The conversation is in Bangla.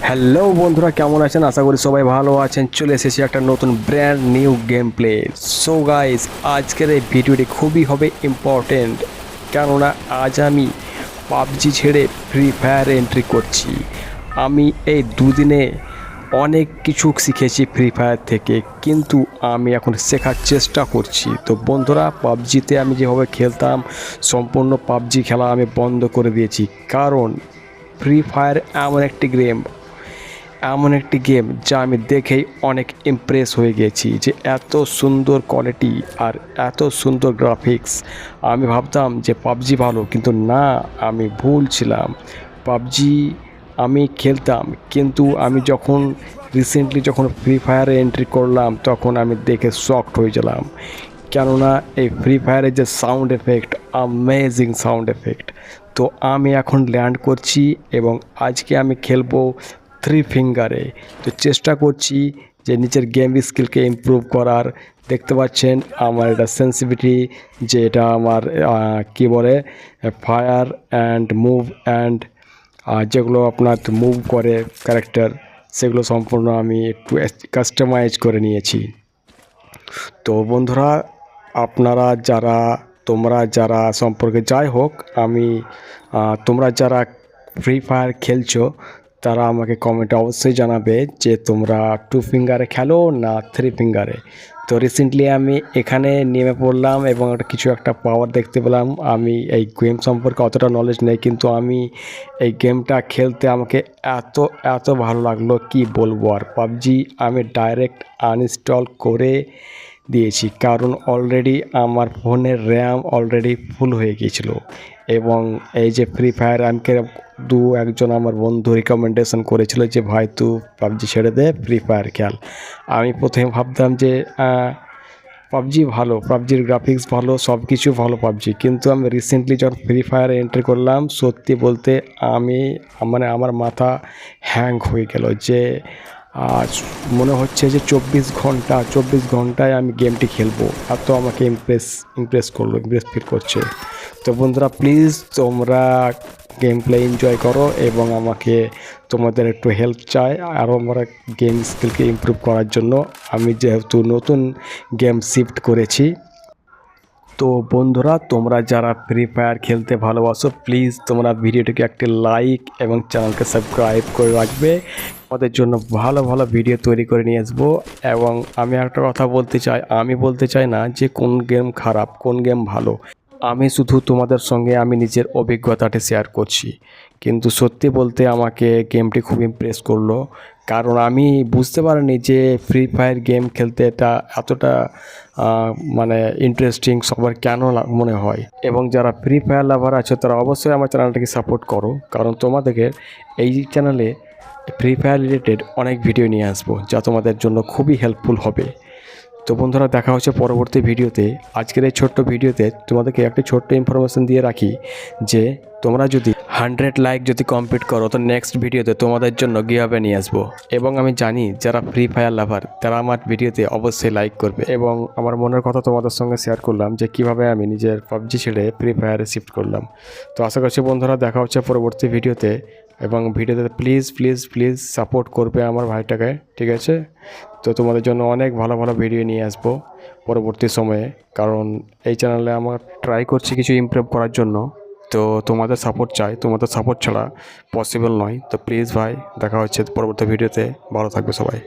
হ্যালো বন্ধুরা, কেমন আছেন? আশা করি সবাই ভালো আছেন। চলে এসেছি একটা নতুন brand new game play. So guys, আজকের এই ভিডিওটি খুবই হবে ইম্পর্টেন্ট, কেননা আজ আমি পাবজি ছেড়ে ফ্রি ফায়ার এন্ট্রি করছি। আমি এই দুদিনে অনেক কিছু শিখেছি ফ্রি ফায়ার থেকে, কিন্তু আমি এখন শেখার চেষ্টা করছি। তো বন্ধুরা, পাবজিতে আমি যেভাবে খেলতাম, সম্পূর্ণ পাবজি খেলা আমি বন্ধ করে দিয়েছি, কারণ ফ্রি ফায়ার এমন একটি গেম যা আমি দেখেই অনেক ইমপ্রেস হয়ে গেছি, যে এত সুন্দর কোয়ালিটি আর এত সুন্দর গ্রাফিক্স। আমি ভাবতাম যে পাবজি ভালো, কিন্তু না, আমি ভুল ছিলাম। পাবজি আমি খেলতাম, কিন্তু আমি যখন রিসেন্টলি ফ্রি ফায়ারে এন্ট্রি করলাম, তখন আমি দেখে শকড হয়ে গেলাম। কেননা এই ফ্রি ফায়ারের যে sound effect, amazing sound effect. তো আমি এখন ল্যান্ড করছি এবং আজকে আমি খেলবো থ্রি ফিঙ্গারে। তো চেষ্টা করছি যে নিজের গেম স্কিলকে ইমপ্রুভ করার। দেখতে পাচ্ছেন আমার এটা সেন্সিটিভিটি, যে এটা আমার কী বলে, ফায়ার অ্যান্ড মুভ অ্যান্ড যেগুলো আপনার মুভ করে ক্যারেক্টার, সেগুলো সম্পূর্ণ আমি একটু কাস্টমাইজ করে নিয়েছি। তো বন্ধুরা, তোমরা যারা সম্পর্কে যাই হোক, তোমরা যারা ফ্রি ফায়ার খেলছো, তারা আমাকে কমেন্টে অবশ্যই জানাবে যে তোমরা টু ফিঙ্গারে খেলো না থ্রি ফিঙ্গারে। তো রিসেন্টলি আমি এখানে নেমে পড়লাম এবং কিছু একটা পাওয়ার দেখতে পেলাম। আমি এই গেম সম্পর্কে অতটা নলেজ নেই, কিন্তু আমি এই গেমটা খেলতে আমাকে এত এত ভালো লাগলো, কি বলবো আর। পাবজি আমি ডাইরেক্ট আনইনস্টল করে দিয়েছি, কারণ অলরেডি আমার ফোনের র্যাম অলরেডি ফুল হয়ে গিয়েছিল। এবং এই যে ফ্রি ফায়ার, আমাকে একজন আমার বন্ধু রিকমেন্ডেশন করেছিল যে ভাই তুই পাবজি ছেড়ে দে, ফ্রি ফায়ার খেল। আমি প্রথমে ভাবতাম যে পাবজি ভালো, পাবজির গ্রাফিক্স ভালো, সব কিছু ভালো পাবজি, কিন্তু আমি রিসেন্টলি যখন ফ্রি ফায়ারে এন্ট্রি করলাম, সত্যি বলতে আমার মাথা হ্যাং হয়ে গেল। যে মনে হচ্ছে যে 24 ঘন্টায় আমি গেমটি খেলবো, এত আমাকে ইমপ্রেস ফিল করছে। তো বন্ধুরা, প্লিজ তোমরা গেম প্লে এনজয় করো এবং তোমাদের একটু হেল্প চাই আরও আমরা গেম স্কিলকে ইমপ্রুভ করার জন্য। আমি যেহেতু নতুন গেম শিফট করেছি। তো বন্ধুরা, তোমরা যারা ফ্রি ফায়ার খেলতে ভালোবাসো, প্লিজ তোমরা ভিডিওটিকে একটি লাইক এবং চ্যানেলকে সাবস্ক্রাইব করে রাখবে। আমাদের জন্য ভালো ভালো ভিডিও তৈরি করে নিয়ে আসবো। এবং আমি একটা কথা বলতে চাই, আমি বলতে চাই না যে কোন গেম খারাপ, কোন গেম ভালো। আমি শুধু তোমাদের সঙ্গে আমি নিজের অভিজ্ঞতাটি শেয়ার করছি। কিন্তু সত্যি বলতে আমাকে গেমটি খুব ইমপ্রেস করলো, কারণ আমি বুঝতে পারিনি যে ফ্রি ফায়ার গেম খেলতে এটা এতটা মানে ইন্টারেস্টিং সবার কেন মনে হয়। এবং যারা ফ্রি ফায়ার লাভার আছে, তারা অবশ্যই আমার চ্যানেলটাকে সাপোর্ট করো, কারণ তোমাদেরকে এই চ্যানেলে ফ্রি ফায়ার রিলেটেড অনেক ভিডিও নিয়ে আসবো, যা তোমাদের জন্য খুবই হেল্পফুল হবে। তো বন্ধুরা, দেখা হচ্ছে পরবর্তী ভিডিওতে। আজকের এই ছোট্ট ভিডিওতে তোমাদেরকে একটি ছোট্ট ইনফরমেশন দিয়ে রাখি, যে তোমরা যদি 100 লাইক যদি কমপ্লিট করো, তো নেক্সট ভিডিওতে তোমাদের জন্য গিভঅ্যাওয়ে নিয়ে আসবো। এবং আমি জানি যারা ফ্রি ফায়ার লাভার, তারা আমার ভিডিওতে অবশ্যই লাইক করবে। এবং আমার মনের কথা তোমাদের সঙ্গে শেয়ার করলাম যে কিভাবে আমি নিজের পাবজি ছেড়ে ফ্রি ফায়ারে শিফট করলাম। তো আশা করছি বন্ধুরা, দেখা হচ্ছে পরবর্তী ভিডিওতে। এবং ভিডিওতে প্লিজ প্লিজ প্লিজ সাপোর্ট করবে আমার ভাইটাকে, ঠিক আছে? তো তোমাদের জন্য অনেক ভালো ভালো ভিডিও নিয়ে আসবো পরবর্তী সময়ে, কারণ এই চ্যানেলে আমার ট্রাই করছি কিছু ইমপ্রুভ করার জন্য। তো তোমাদের সাপোর্ট চাই, তোমাদের সাপোর্ট ছাড়া পসিবল নয়। তো প্লিজ ভাই, দেখা হচ্ছে পরবর্তী ভিডিওতে। ভালো থাকবে সবাই।